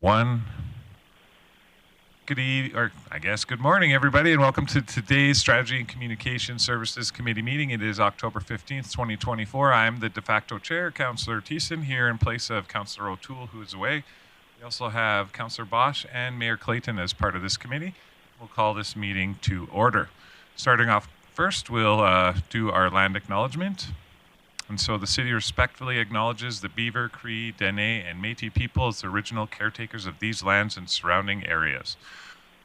One. Good morning, everybody, and welcome to today's Strategy and Communication Services Committee meeting. It is October 15th, 2024. I am the de facto chair, Councillor Thiessen, here in place of Councillor O'Toole, who is away. We also have Councillor Bosch and Mayor Clayton as part of this committee. We'll call this meeting to order. Starting off first, we'll do our land acknowledgement. And so the city respectfully acknowledges the Beaver, Cree, Dene, and Métis people as the original caretakers of these lands and surrounding areas.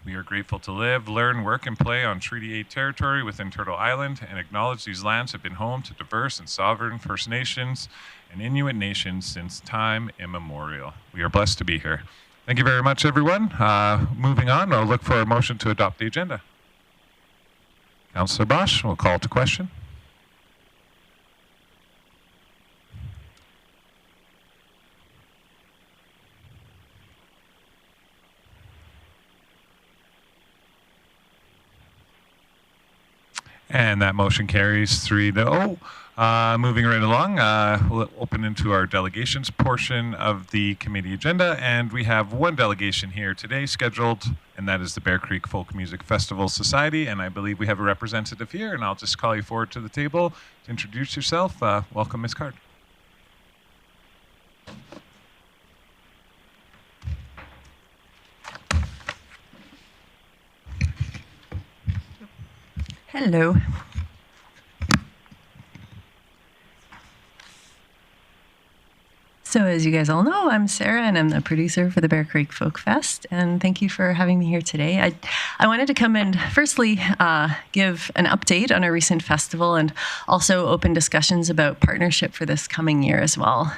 We are grateful to live, learn, work, and play on Treaty 8 territory within Turtle Island and acknowledge these lands have been home to diverse and sovereign First Nations and Inuit nations since time immemorial. We are blessed to be here. Thank you very much, everyone. Moving on, I'll look for a motion to adopt the agenda. Councillor Bosch, we'll call to question. And that motion carries 3-0. Moving right along, we'll open into our delegations portion of the committee agenda. And we have one delegation here today scheduled, and that is the Bear Creek Folk Music Festival Society. And I believe we have a representative here, and I'll just call you forward to the table to introduce yourself. Welcome, Ms. Card. Hello. So as you guys all know, I'm Sarah and I'm the producer for the Bear Creek Folk Fest, and thank you for having me here today. I wanted to come and firstly give an update on our recent festival and also open discussions about partnership for this coming year as well.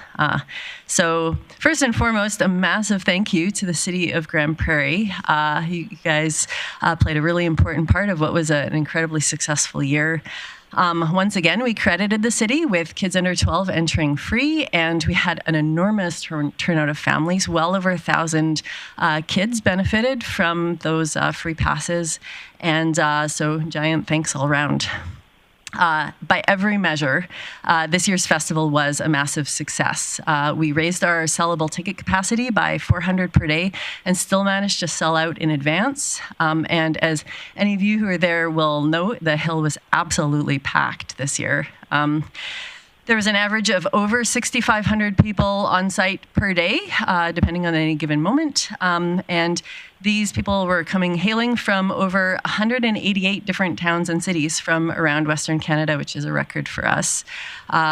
So first and foremost, a massive thank you to the city of Grande Prairie. You guys played a really important part of what was an incredibly successful year. Once again, we credited the city with kids under 12 entering free, and we had an enormous turnout of families. Well over 1,000 kids benefited from those free passes, and so giant thanks all around. By every measure, this year's festival was a massive success. We raised our sellable ticket capacity by 400 per day and still managed to sell out in advance. And as any of you who are there will know, the hill was absolutely packed this year. There was an average of over 6,500 people on site per day, depending on any given moment. And these people were hailing from over 188 different towns and cities from around Western Canada, which is a record for us.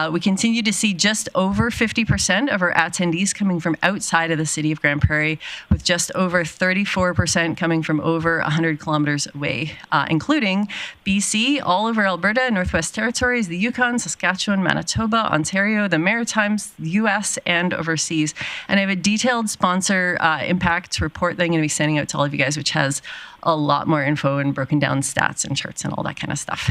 We continue to see just over 50% of our attendees coming from outside of the city of Grande Prairie, with just over 34% coming from over 100 kilometers away, including BC, all over Alberta, Northwest Territories, the Yukon, Saskatchewan, Manitoba, Ontario, the Maritimes, the US, and overseas. And I have a detailed sponsor impact report that I'm going to be sending out to all of you guys, which has a lot more info and broken down stats and charts and all that kind of stuff.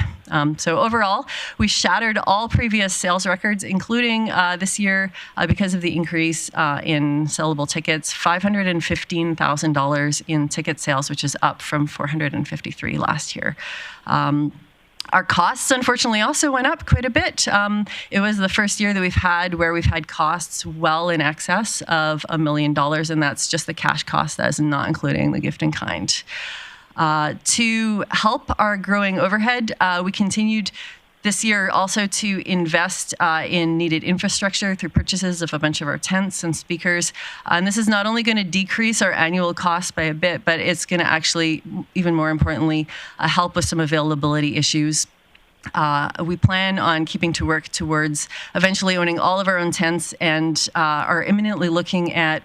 So overall, we shattered all previous sales records, including this year, because of the increase in sellable tickets, $515,000 in ticket sales, which is up from $453,000 last year. Our costs, unfortunately, also went up quite a bit. It was the first year that we've had costs well in excess of $1 million, and that's just the cash cost. That is not including the gift in kind. To help our growing overhead, we continued this year also to invest in needed infrastructure through purchases of a bunch of our tents and speakers. And this is not only going to decrease our annual cost by a bit, but it's going to actually, even more importantly, help with some availability issues. We plan on keeping to work towards eventually owning all of our own tents, and are imminently looking at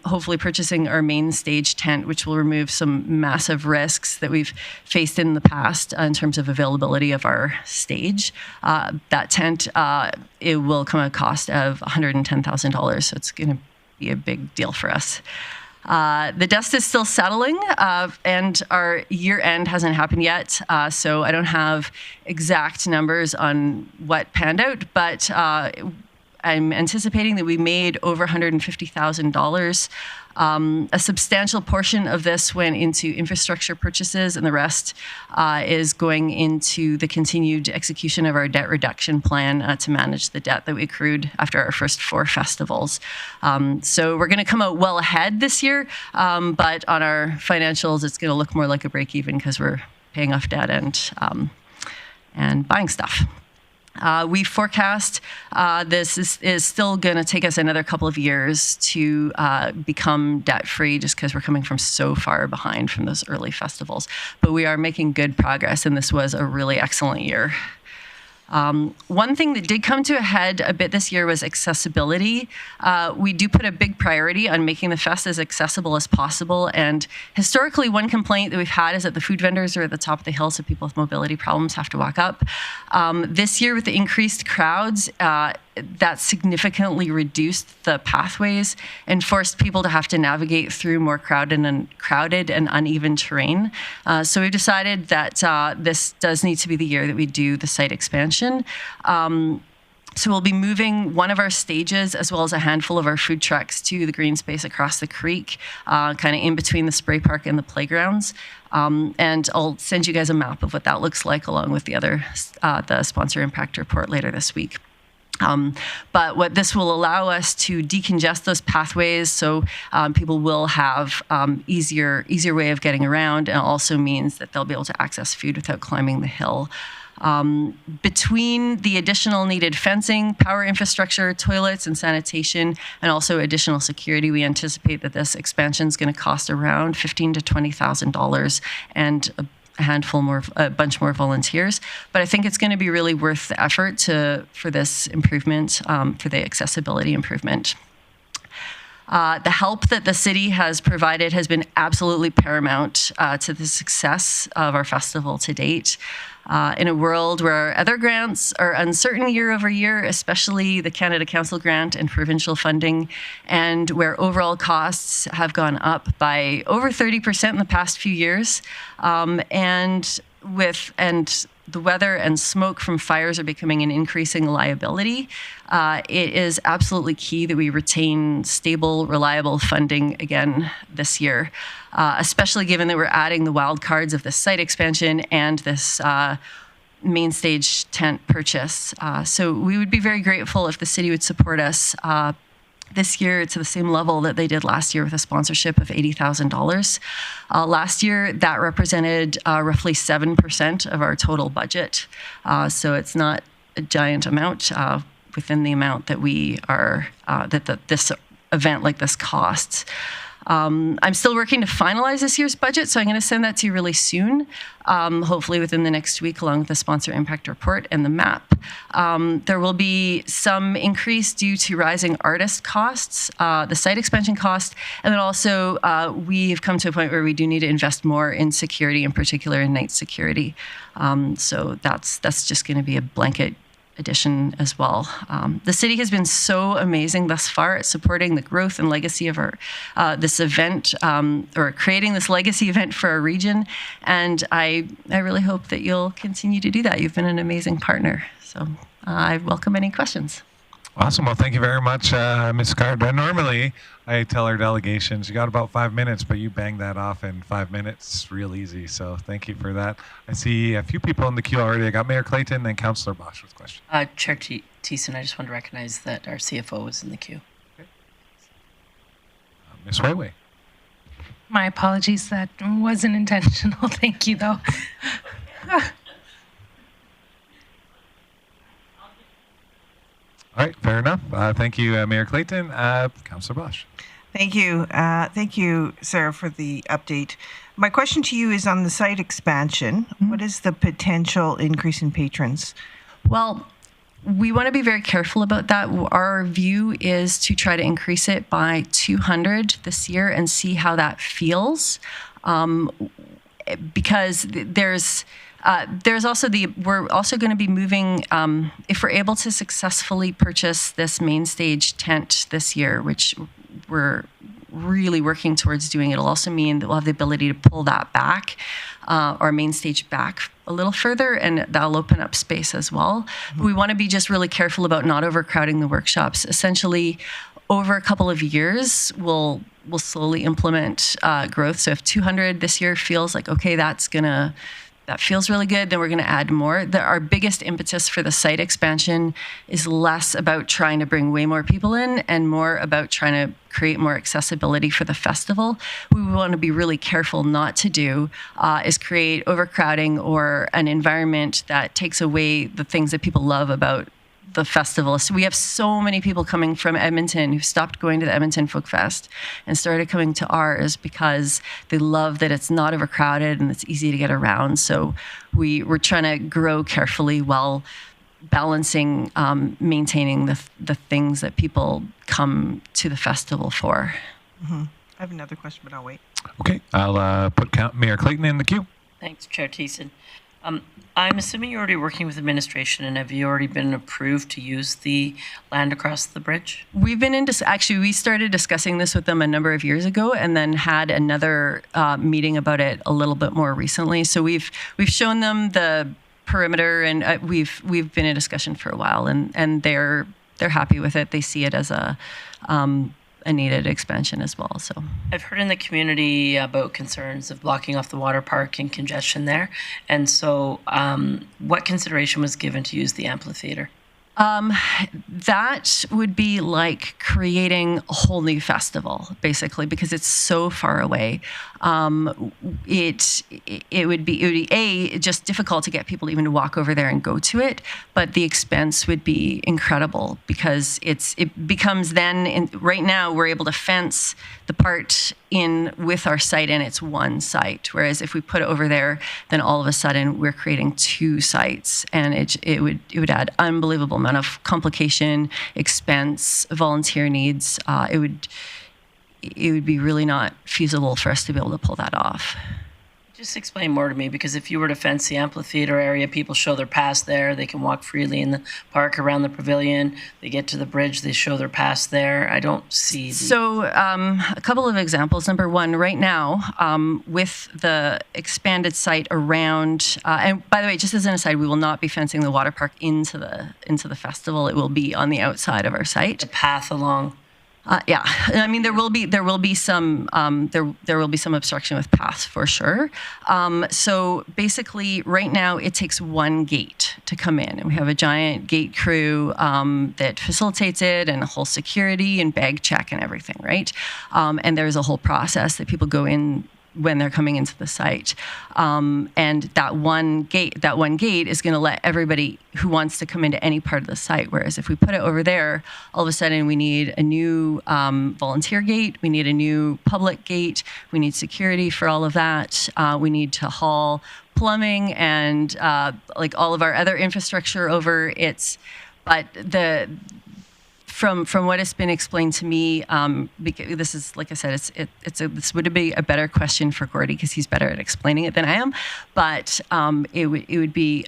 hopefully purchasing our main stage tent, which will remove some massive risks that we've faced in the past in terms of availability of our stage. That tent, it will come at a cost of $110,000, so it's going to be a big deal for us. The dust is still settling, and our year end hasn't happened yet, so I don't have exact numbers on what panned out, but I'm anticipating that we made over $150,000. A substantial portion of this went into infrastructure purchases, and the rest is going into the continued execution of our debt reduction plan to manage the debt that we accrued after our first 4 festivals. So we're going to come out well ahead this year, but on our financials, it's going to look more like a break even because we're paying off debt and buying stuff. We forecast this is still going to take us another couple of years to become debt-free just because we're coming from so far behind from those early festivals. But we are making good progress, and this was a really excellent year. One thing that did come to a head a bit this year was accessibility. We do put a big priority on making the fest as accessible as possible. And historically, one complaint that we've had is that the food vendors are at the top of the hill, so people with mobility problems have to walk up. This year, with the increased crowds, that significantly reduced the pathways and forced people to have to navigate through more crowded and uneven terrain. So we've decided that this does need to be the year that we do the site expansion. So we'll be moving one of our stages as well as a handful of our food trucks to the green space across the creek, kind of in between the spray park and the playgrounds. And I'll send you guys a map of what that looks like along with the sponsor impact report later this week. But what this will allow us to decongest those pathways so people will have easier way of getting around, and also means that they'll be able to access food without climbing the hill. Between the additional needed fencing, power infrastructure, toilets and sanitation, and also additional security, we anticipate that this expansion is going to cost around $15,000 to $20,000 and a bunch more volunteers. But I think it's going to be really worth the effort for this improvement, for the accessibility improvement. The help that the city has provided has been absolutely paramount to the success of our festival to date. In a world where other grants are uncertain year over year, especially the Canada Council grant and provincial funding, and where overall costs have gone up by over 30% in the past few years, and the weather and smoke from fires are becoming an increasing liability, it is absolutely key that we retain stable, reliable funding again this year, especially given that we're adding the wild cards of this site expansion and this main stage tent purchase. So we would be very grateful if the city would support us this year to the same level that they did last year with a sponsorship of $80,000. Last year, that represented roughly 7% of our total budget. So it's not a giant amount within the amount that we are, this event like this costs. I'm still working to finalize this year's budget, so I'm going to send that to you really soon, hopefully within the next week, along with the sponsor impact report and the map. There will be some increase due to rising artist costs, the site expansion cost, and then also we've come to a point where we do need to invest more in security, in particular in night security. So that's just going to be a blanket addition as well. The city has been so amazing thus far at supporting the growth and legacy of our this event, or creating this legacy event for our region, and I really hope that you'll continue to do that. You've been an amazing partner, so I welcome any questions. Awesome. Well, thank you very much, Ms. Carter. Normally, I tell our delegations, you got about 5 minutes, but you banged that off in 5 minutes real easy. So thank you for that. I see a few people in the queue already. I got Mayor Clayton and then Councillor Bosch with questions. Chair Thiessen, I just want to recognize that our CFO is in the queue. Okay. Ms. Huawei. My apologies. That wasn't intentional. Thank you, though. All right, fair enough. Thank you, Mayor Clayton. Councillor Bosch. Thank you. Thank you, Sarah, for the update. My question to you is on the site expansion. Mm-hmm. What is the potential increase in patrons? Well, we want to be very careful about that. Our view is to try to increase it by 200 this year and see how that feels, because there's also we're also going to be moving, if we're able to successfully purchase this main stage tent this year, which we're really working towards doing, it'll also mean that we'll have the ability to pull that back, our main stage back a little further, and that'll open up space as well. But we want to be just really careful about not overcrowding the workshops. Essentially, over a couple of years, we'll slowly implement growth. So if 200 this year feels like, okay, that feels really good, then we're going to add more. Our biggest impetus for the site expansion is less about trying to bring way more people in and more about trying to create more accessibility for the festival. What we want to be really careful not to do is create overcrowding or an environment that takes away the things that people love about the festival. So we have so many people coming from Edmonton who stopped going to the Edmonton Folk Fest and started coming to ours because they love that it's not overcrowded and it's easy to get around. So we're trying to grow carefully while balancing maintaining the things that people come to the festival for. I have another question, but I'll wait. Okay, I'll put Mayor Clayton in the queue. Thanks, Chair Thiessen. I'm assuming you're already working with administration, and have you already been approved to use the land across the bridge? We've been actually, we started discussing this with them a number of years ago, and then had another meeting about it a little bit more recently. So we've shown them the perimeter, and we've been in discussion for a while, and they're happy with it. They see it as a needed expansion as well. So I've heard in the community about concerns of blocking off the water park and congestion there. And so what consideration was given to use the amphitheater? That would be like creating a whole new festival, basically, because it's so far away. It would be just difficult to get people even to walk over there and go to it, but the expense would be incredible because it becomes then right now we're able to fence the part in with our site, and it's one site. Whereas if we put it over there, then all of a sudden we're creating two sites, and it would add unbelievable amount of complication, expense, volunteer needs. It would be really not feasible for us to be able to pull that off. Just explain more to me, because if you were to fence the amphitheater area, people show their pass there. They can walk freely in the park around the pavilion. They get to the bridge, they show their pass there. I don't see the... So a couple of examples. Number one, right now, with the expanded site around, and by the way, just as an aside, we will not be fencing the water park into the festival. It will be on the outside of our site. The path along... Yeah, I mean there will be some obstruction with paths for sure. So basically, right now it takes one gate to come in, and we have a giant gate crew that facilitates it, and a whole security and bag check and everything, right? And there's a whole process that people go in when they're coming into the site. And that one gate is going to let everybody who wants to come into any part of the site. Whereas if we put it over there, all of a sudden we need a new volunteer gate, we need a new public gate, we need security for all of that. We need to haul plumbing and like all of our other infrastructure over. From what has been explained to me, because this is, like I said, this would be a better question for Gordy because he's better at explaining it than I am. But it would be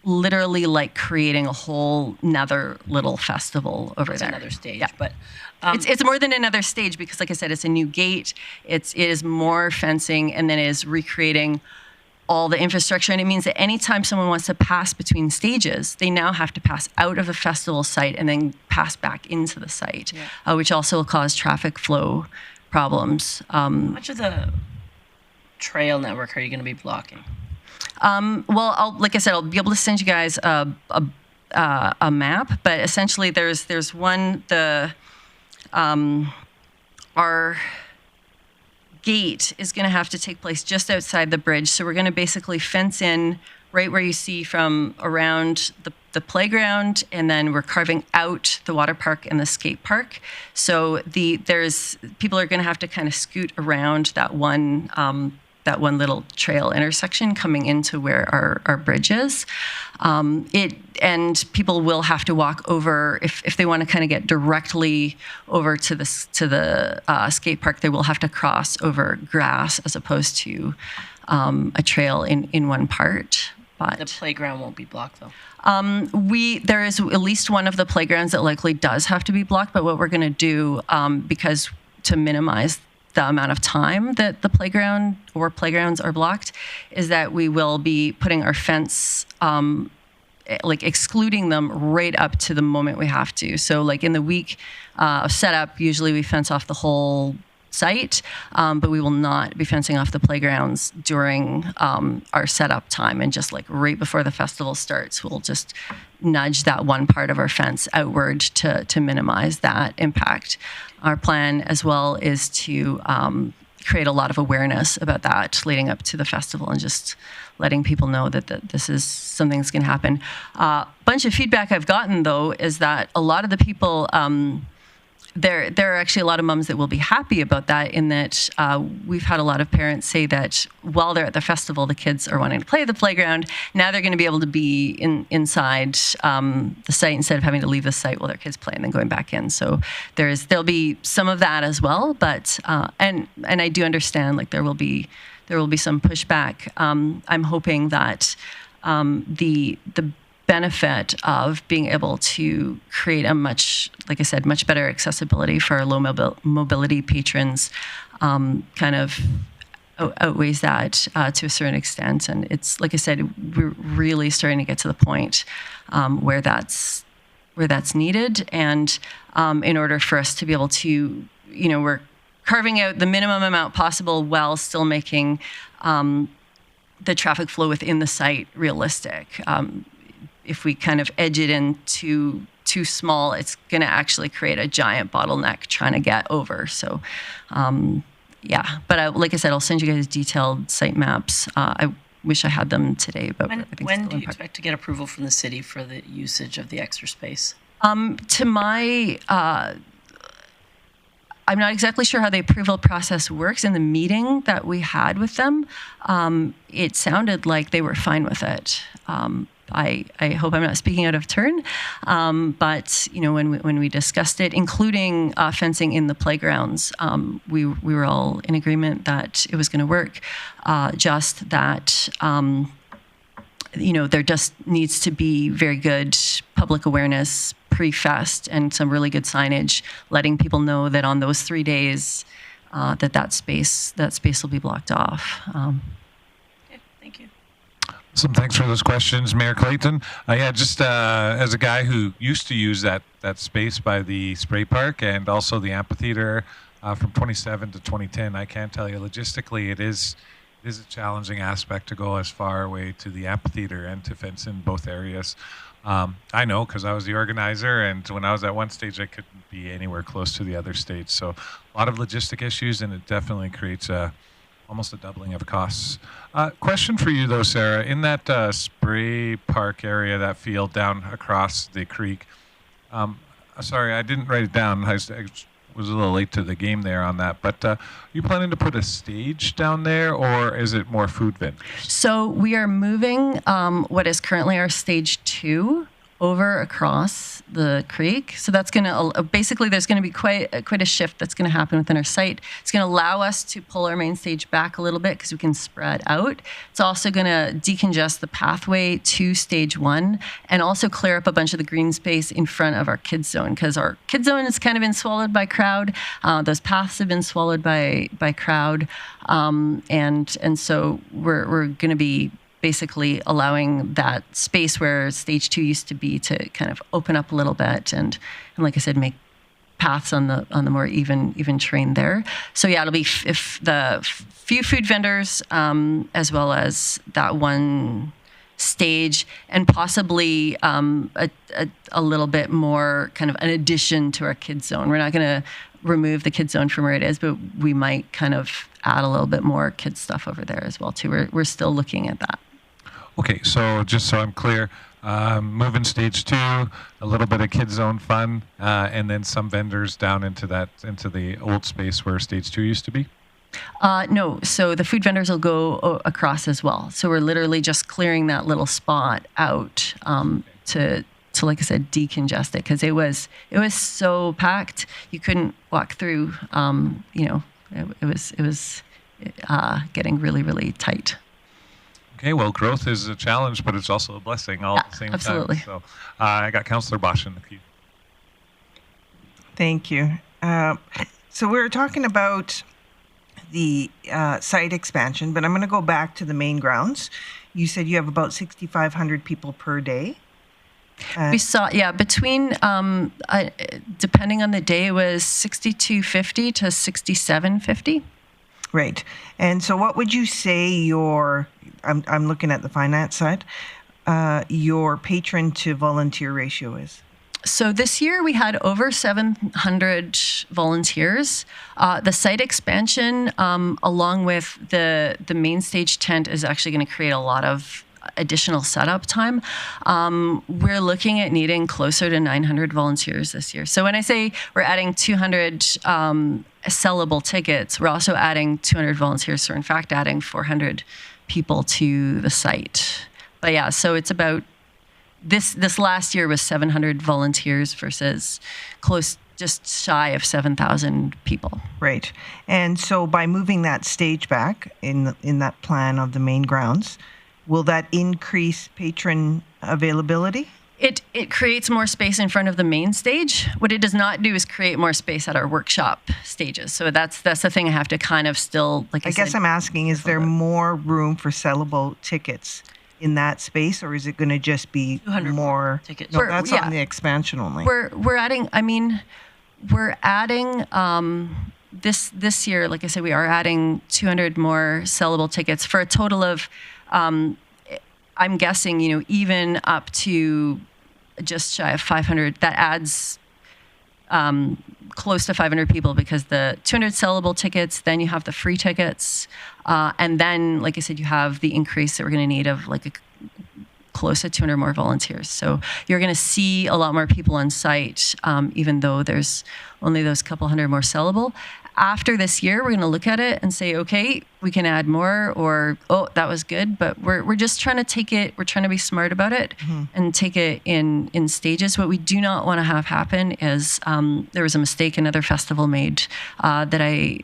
literally like creating a whole another little festival over there. Another stage, yeah. But it's more than another stage because, like I said, it's a new gate. It is more fencing, and then it is recreating all the infrastructure, and it means that anytime someone wants to pass between stages, they now have to pass out of the festival site and then pass back into the site, which also will cause traffic flow problems. how much of the trail network are you going to be blocking? Well, like I said, I'll be able to send you guys a map, but essentially there's one, our gate is going to have to take place just outside the bridge. So we're going to basically fence in right where you see from around the playground, and then we're carving out the water park and the skate park. So people are going to have to kind of scoot around that one little trail intersection coming into where our bridge is. And people will have to walk over if they want to kind of get directly over to the skate park. They will have to cross over grass as opposed to a trail in one part. But the playground won't be blocked though. There is at least one of the playgrounds that likely does have to be blocked. But what we're going to do, because to minimize the amount of time that the playground or playgrounds are blocked is that we will be putting our fence, like excluding them right up to the moment we have to. So like in the week of setup, usually we fence off the whole site, but we will not be fencing off the playgrounds during our setup time. And just like right before the festival starts, we'll just nudge that one part of our fence outward to minimize that impact. Our plan as well is to create a lot of awareness about that leading up to the festival and just letting people know that this is something that's going to happen. Bunch of feedback I've gotten, though, is that a lot of the people, there are actually a lot of mums that will be happy about that, in that we've had a lot of parents say that while they're at the festival, the kids are wanting to play at the playground. Now they're going to be able to be inside the site instead of having to leave the site while their kids play and then going back in. So there'll be some of that as well, but and I do understand like there will be some pushback. I'm hoping that the benefit of being able to create a much better accessibility for our low mobility patrons kind of outweighs that to a certain extent. And it's, like I said, we're really starting to get to the point where that's needed. And in order for us to be able to, we're carving out the minimum amount possible while still making the traffic flow within the site realistic. If we kind of edge it in too small, it's going to actually create a giant bottleneck trying to get over. So, yeah. But like I said, I'll send you guys detailed site maps. I wish I had them today, but when do you expect to get approval from the city for the usage of the extra space? To my, I'm not exactly sure how the approval process works. In the meeting that we had with them, it sounded like they were fine with it. I hope I'm not speaking out of turn, but when we discussed it, including fencing in the playgrounds, we were all in agreement that it was going to work. Just that there just needs to be very good public awareness pre-fest and some really good signage, letting people know that on those 3 days that space will be blocked off. Okay, thank you. Some thanks for those questions, Mayor Clayton. Just as a guy who used to use that space by the spray park and also the amphitheater from 2007 to 2010, I can tell you logistically it is a challenging aspect to go as far away to the amphitheater and to fence in both areas. I know because I was the organizer, and when I was at one stage, I couldn't be anywhere close to the other stage. So a lot of logistic issues, and it definitely creates almost a doubling of costs. Question for you though, Sarah. In that spray park area, that field down across the creek, sorry, I didn't write it down. I was a little late to the game there on that. But are you planning to put a stage down there, or is it more food vendors? So we are moving what is currently our stage 2 over across the creek. So that's going to basically there's going to be quite a shift that's going to happen within our site. It's going to allow us to pull our main stage back a little bit because we can spread out. It's also going to decongest the pathway to stage 1 and also clear up a bunch of the green space in front of our kids zone, because our kids zone has kind of been swallowed by crowd. Those paths have been swallowed by crowd, and so we're going to be basically allowing that space where stage 2 used to be to kind of open up a little bit and like I said, make paths on the more even terrain there. So yeah, it'll be if the few food vendors as well as that one stage, and possibly a little bit more kind of an addition to our kids zone. We're not going to remove the kids zone from where it is, but we might kind of add a little bit more kids stuff over there as well too. We're still looking at that. Okay, so just so I'm clear, moving stage 2, a little bit of kids zone fun, and then some vendors down into the old space where stage 2 used to be? No, so the food vendors will go across as well. So we're literally just clearing that little spot out to like I said, decongest it, because it was so packed you couldn't walk through. It was getting really, really tight. Okay, well, growth is a challenge, but it's also a blessing all at the same absolutely. time. So I got Councillor Bosch in the queue. Thank you. So we were talking about the site expansion, but I'm going to go back to the main grounds. You said you have about 6,500 people per day. We saw, between, depending on the day, it was 6,250 to 6,750. Right. And so what would you say I'm looking at the finance side, your patron to volunteer ratio is? So this year we had over 700 volunteers. The site expansion, along with the main stage tent, is actually going to create a lot of additional setup time. We're looking at needing closer to 900 volunteers this year. So when I say we're adding 200 sellable tickets, we're also adding 200 volunteers. So we're in fact adding 400 people to the site. But yeah, so it's about this last year was 700 volunteers versus just shy of 7,000 people. Right. And so by moving that stage back in that plan of the main grounds, will that increase patron availability? It creates more space in front of the main stage. What it does not do is create more space at our workshop stages. So that's the thing I have to kind of still, like I guess I'm asking, is there more room for sellable tickets in that space, or is it going to just be more tickets? No, that's on the expansion only. We're adding. I mean, we're adding this year. Like I said, we are adding 200 more sellable tickets for a total of. I'm guessing, even up to just shy of 500. That adds close to 500 people, because the 200 sellable tickets, then you have the free tickets, and then, like I said, you have the increase that we're going to need of close to 200 more volunteers. So you're going to see a lot more people on site, even though there's only those couple hundred more sellable. After this year, we're going to look at it and say, okay, we can add more, or, oh, that was good. But we're just trying to take it, we're trying to be smart about it and take it in stages. What we do not want to have happen is there was a mistake another festival made that I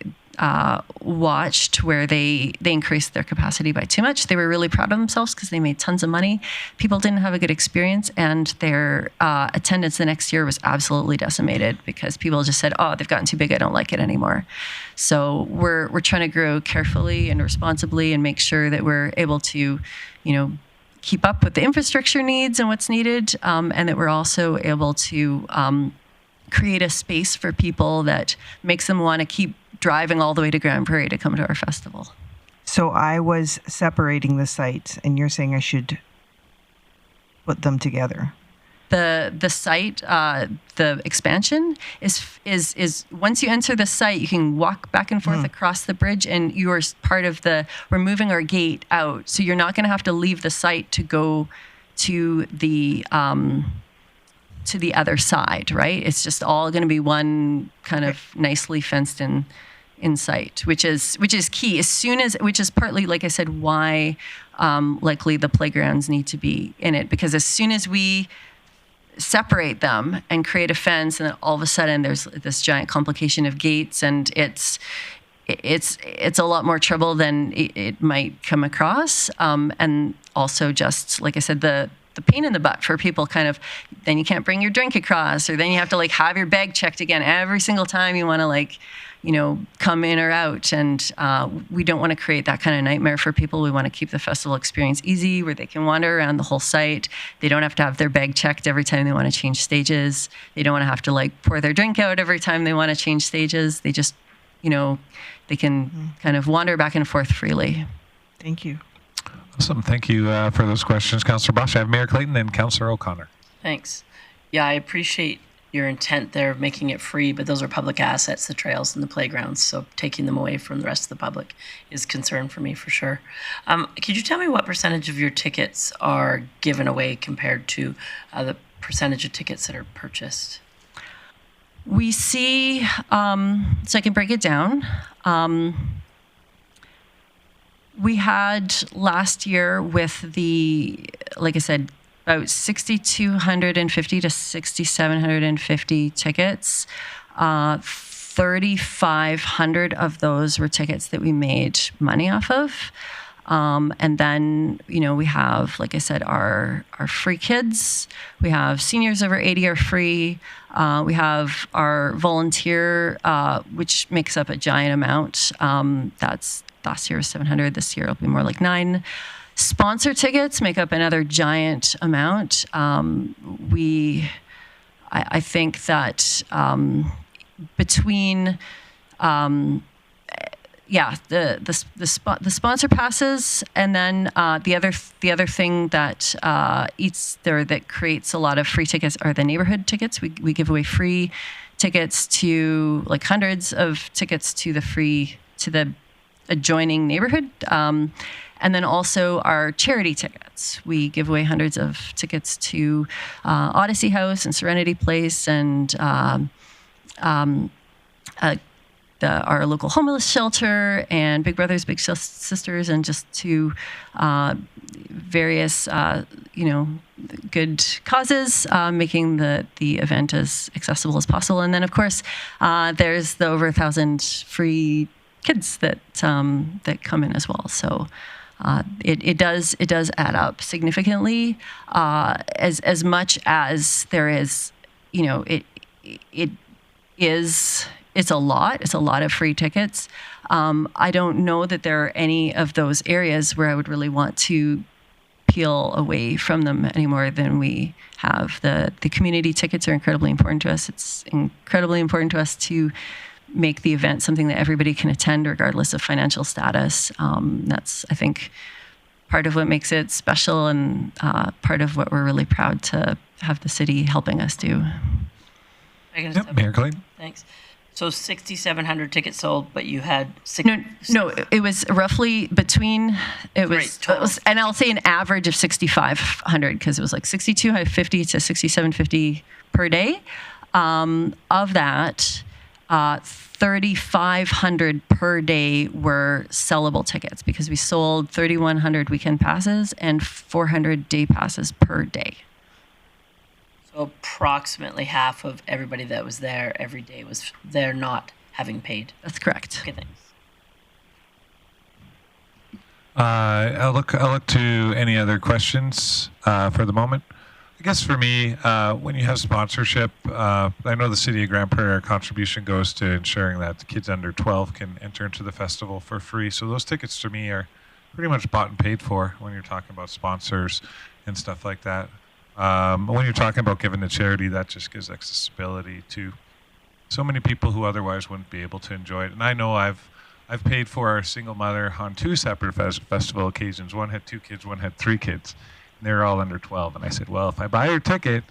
watched, where they increased their capacity by too much. They were really proud of themselves because they made tons of money. People didn't have a good experience, and their attendance the next year was absolutely decimated because people just said, oh, they've gotten too big, I don't like it anymore. So we're trying to grow carefully and responsibly and make sure that we're able to, keep up with the infrastructure needs and what's needed, and that we're also able to create a space for people that makes them want to keep driving all the way to Grande Prairie to come to our festival. So I was separating the sites, and you're saying I should put them together. The site, the expansion is once you enter the site, you can walk back and forth across the bridge, and you're part of we're moving our gate out, so you're not going to have to leave the site to go to the other side, right? It's just all going to be one kind of nicely fenced in sight, which is key. Which is partly, like I said, why likely the playgrounds need to be in it, because as soon as we separate them and create a fence, and then all of a sudden there's this giant complication of gates, and it's a lot more trouble than it might come across, and also just, like I said, the pain in the butt for people, kind of, then you can't bring your drink across, or then you have to have your bag checked again every single time you want to come in or out. And we don't want to create that kind of nightmare for people. We want to keep the festival experience easy, where they can wander around the whole site. They don't have to have their bag checked every time they want to change stages. They don't want to have to pour their drink out every time they want to change stages. They just, they can kind of wander back and forth freely. Thank you. Awesome. Thank you for those questions, Councillor Bosch. I have Mayor Clayton and Councillor O'Connor. Thanks. Yeah, I appreciate your intent there of making it free, but those are public assets, the trails and the playgrounds, so taking them away from the rest of the public is a concern for me for sure. Could you tell me what percentage of your tickets are given away compared to the percentage of tickets that are purchased? We see, so I can break it down. We had last year with like I said, about 6,250 to 6,750 tickets. 3,500 of those were tickets that we made money off of. And then, we have, like I said, our free kids. We have seniors over 80 are free. We have our volunteer, which makes up a giant amount. That's last year was 700. This year it'll be more like 9. Sponsor tickets make up another giant amount. I think that between the sponsor passes, and then the other thing that that creates a lot of free tickets are the neighborhood tickets. We give away free tickets to, like, hundreds of tickets to the adjoining neighborhood. And then also our charity tickets. We give away hundreds of tickets to Odyssey House and Serenity Place and our local homeless shelter and Big Brothers Big Sisters, and just to various good causes, making the event as accessible as possible. And then, of course, there's the over 1,000 free kids that come in as well. So it does add up significantly, as much as there is, it's a lot of free tickets. I don't know that there are any of those areas where I would really want to peel away from them any more than we have. The community tickets are incredibly important to us. It's incredibly important to us to make the event something that everybody can attend regardless of financial status. That's, I think, part of what makes it special, and part of what we're really proud to have the city helping us do. Mayor Clayton. Thanks. So 6,700 tickets sold, but you had No, it was roughly between, it was, and I'll say an average of 6,500, because it was like 6,250 to 6,750 per day. Of that, 3,500 per day were sellable tickets, because we sold 3,100 weekend passes and 400 day passes per day. So approximately half of everybody that was there every day was there not having paid. That's correct. Okay, thanks. I'll look to any other questions for the moment. I guess for me, when you have sponsorship, I know the City of Grande Prairie, our contribution goes to ensuring that the kids under 12 can enter into the festival for free. So those tickets to me are pretty much bought and paid for when you're talking about sponsors and stuff like that. When you're talking about giving to charity, that just gives accessibility to so many people who otherwise wouldn't be able to enjoy it. And I know I've paid for our single mother on 2 separate festival occasions. One had 2 kids, one had 3 kids. And they were all under 12. And I said, well, if I buy your ticket,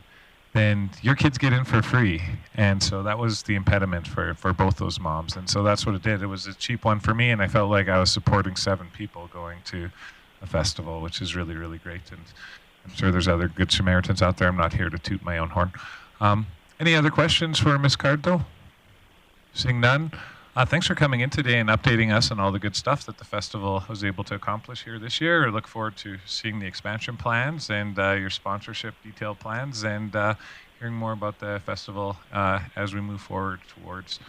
then your kids get in for free. And so that was the impediment for both those moms. And so that's what it did. It was a cheap one for me, and I felt like I was supporting 7 people going to a festival, which is really, really great. And I'm sure there's other good Samaritans out there. I'm not here to toot my own horn. Any other questions for Ms. Cardinal? Seeing none. Thanks for coming in today and updating us on all the good stuff that the festival was able to accomplish here this year. I look forward to seeing the expansion plans and your sponsorship detailed plans, and hearing more about the festival as we move forward towards,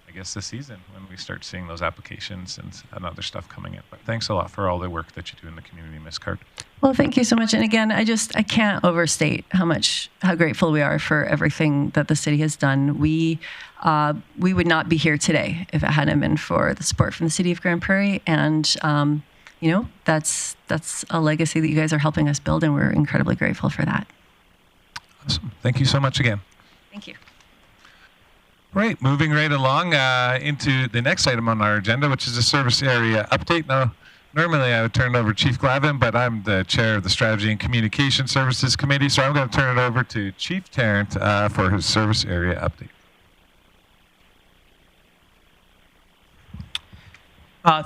I guess, the season, when we start seeing those applications and other stuff coming in. But thanks a lot for all the work that you do in the community, Ms. Card. Well, thank you so much. And again, I can't overstate how grateful we are for everything that the city has done. We would not be here today if it hadn't been for the support from the City of Grande Prairie. And, that's a legacy that you guys are helping us build, and we're incredibly grateful for that. Awesome. Thank you so much again. Thank you. Right, moving right along into the next item on our agenda, which is a service area update. Now, normally I would turn it over to Chief Glavin, but I'm the chair of the Strategy and Communication Services Committee, so I'm going to turn it over to Chief Tarrant for his service area update.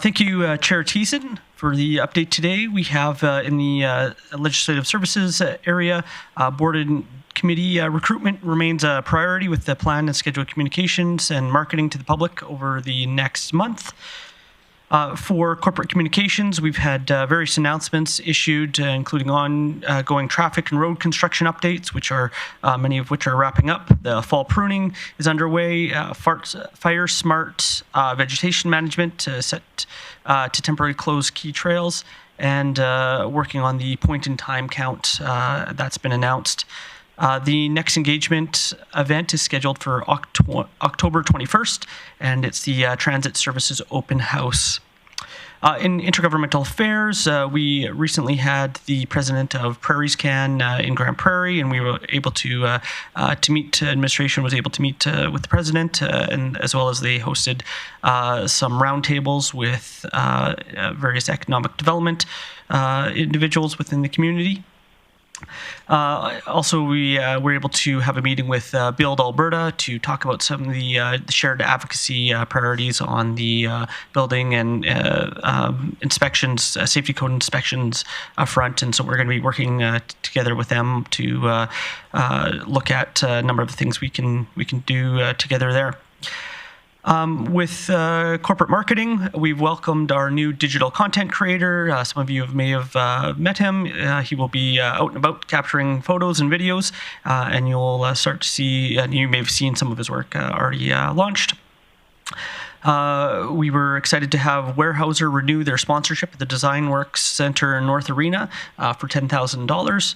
Thank you, Chair Thiessen, for the update today. We have in the legislative services area, board and committee recruitment remains a priority, with the plan and scheduled communications and marketing to the public over the next month. For corporate communications, we've had various announcements issued, including ongoing traffic and road construction updates, which are many of which are wrapping up. The fall pruning is underway. Fire smart vegetation management set to temporarily close key trails, and working on the point-in-time count that's been announced. The next engagement event is scheduled for October 21st, and it's the Transit Services Open House. In intergovernmental affairs, we recently had the president of Prairie's Can in Grande Prairie, and we were able to meet. Administration was able to meet with the president, and as well as they hosted some roundtables with various economic development individuals within the community. Also, we were able to have a meeting with Build Alberta to talk about some of the shared advocacy priorities on the building and inspections, safety code inspections front. And so we're going to be working together with them to look at a number of the things we can do together there. With corporate marketing, we've welcomed our new digital content creator. Some of you may have met him. He will be out and about capturing photos and videos, and you'll start to see, and you may have seen some of his work already launched. We were excited to have Weyerhaeuser renew their sponsorship at the Design Works Center North Arena for $10,000.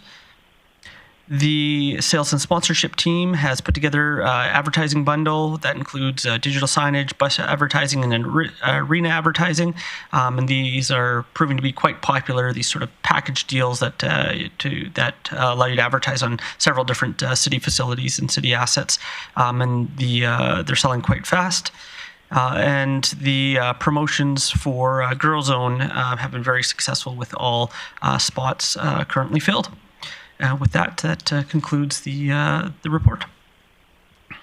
The sales and sponsorship team has put together an advertising bundle that includes digital signage, bus advertising, and arena advertising. And these are proving to be quite popular, these sort of package deals that allow you to advertise on several different city facilities and city assets. And they're selling quite fast. And the promotions for Girl Zone have been very successful with all spots currently filled. With that concludes the report.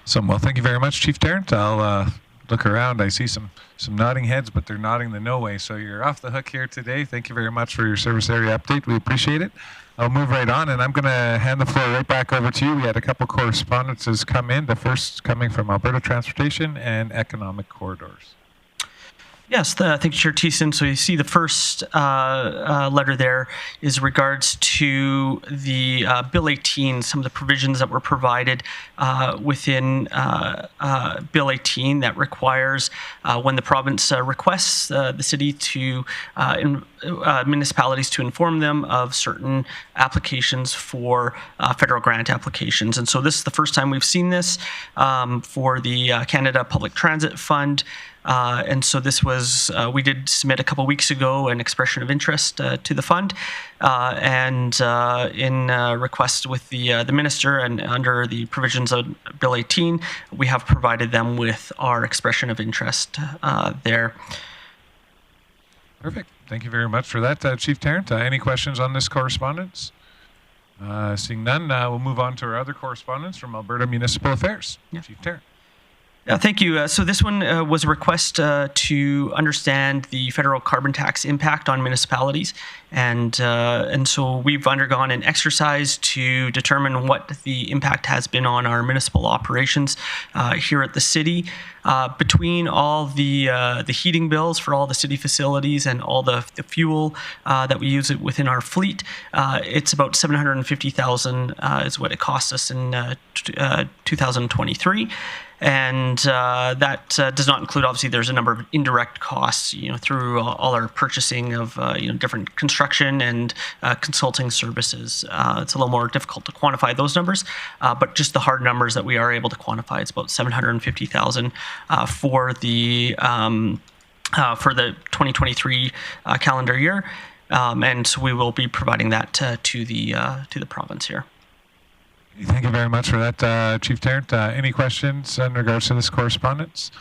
So, well, thank you very much, Chief Tarrant. I'll look around. I see some nodding heads, but they're nodding the no way. So you're off the hook here today. Thank you very much for your service area update. We appreciate it. I'll move right on, and I'm going to hand the floor right back over to you. We had a couple correspondences come in. The first coming from Alberta Transportation and Economic Corridors. Yes, thank you, Chair Thiessen. So you see the first letter there is regards to the Bill 18, some of the provisions that were provided within Bill 18 that requires when the province requests the city to municipalities to inform them of certain applications for federal grant applications. And so this is the first time we've seen this for the Canada Public Transit Fund. And so this was, we did submit a couple weeks ago an expression of interest to the fund, and in request with the minister and under the provisions of Bill 18, we have provided them with our expression of interest there. Perfect. Thank you very much for that, Chief Tarrant. Any questions on this correspondence? Seeing none, we'll move on to our other correspondence from Alberta Municipal Affairs. Yeah. Chief Tarrant. Thank you. So this one was a request to understand the federal carbon tax impact on municipalities, and so we've undergone an exercise to determine what the impact has been on our municipal operations here at the city. Between all the heating bills for all the city facilities and all the fuel that we use within our fleet, it's about $750,000 is what it cost us in 2023. And that does not include, obviously, there's a number of indirect costs, through all our purchasing of, different construction and consulting services. It's a little more difficult to quantify those numbers, but just the hard numbers that we are able to quantify, it's about $750,000 for the 2023 calendar year, and so we will be providing that to the province here. Thank you very much for that, Chief Tarrant. Any questions in regards to this correspondence?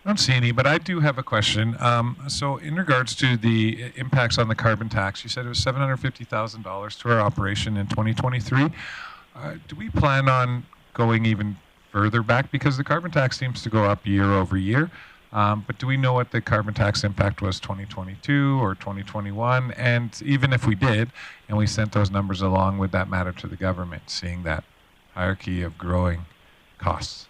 I don't see any, but I do have a question. So in regards to the impacts on the carbon tax, you said it was $750,000 to our operation in 2023. Do we plan on going even further back? Because the carbon tax seems to go up year over year. But do we know what the carbon tax impact was 2022 or 2021? And even if we did, and we sent those numbers along, would that matter to the government, seeing that hierarchy of growing costs?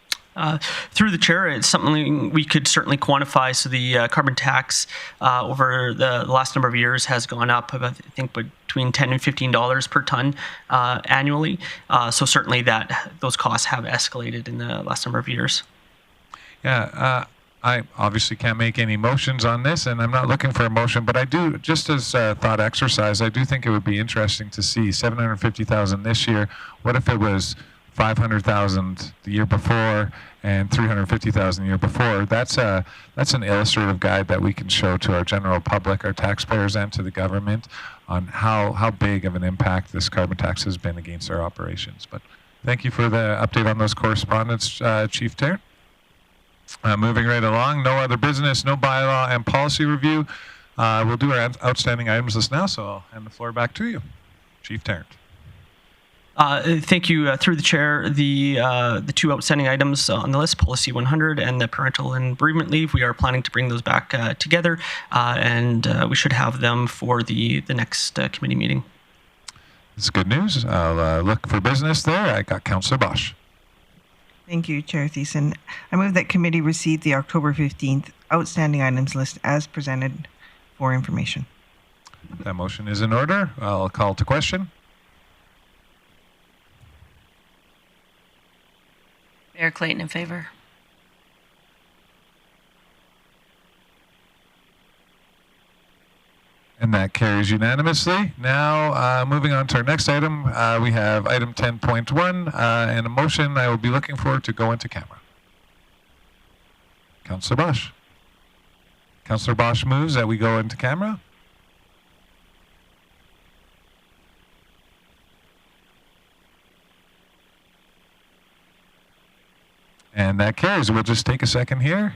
Through the chair, it's something we could certainly quantify. So the carbon tax over the last number of years has gone up, I think, between $10 and $15 per ton annually. So certainly those costs have escalated in the last number of years. Yeah. I obviously can't make any motions on this, and I'm not looking for a motion, but I do, just as a thought exercise, I do think it would be interesting to see 750,000 this year. What if it was 500,000 the year before and 350,000 the year before? That's an illustrative guide that we can show to our general public, our taxpayers, and to the government on how big of an impact this carbon tax has been against our operations. But thank you for the update on those correspondence, Chief Tarrant. Moving right along, no other business, no bylaw and policy review. We'll do our outstanding items list now, so I'll hand the floor back to you, Chief Tarrant. Thank you. Through the chair, the two outstanding items on the list, Policy 100 and the parental and bereavement leave, we are planning to bring those back together, and we should have them for the next committee meeting. It's good news. I'll look for business there. I got Councillor Bosch. Thank you, Chair Thiessen. I move that committee receive the October 15th outstanding items list as presented for information. That motion is in order. I'll call to question. Mayor Clayton in favor. And that carries unanimously. Now, moving on to our next item, we have item 10.1 and a motion I will be looking for to go into camera. Councillor Bosch. Councillor Bosch moves that we go into camera. And that carries. We'll just take a second here.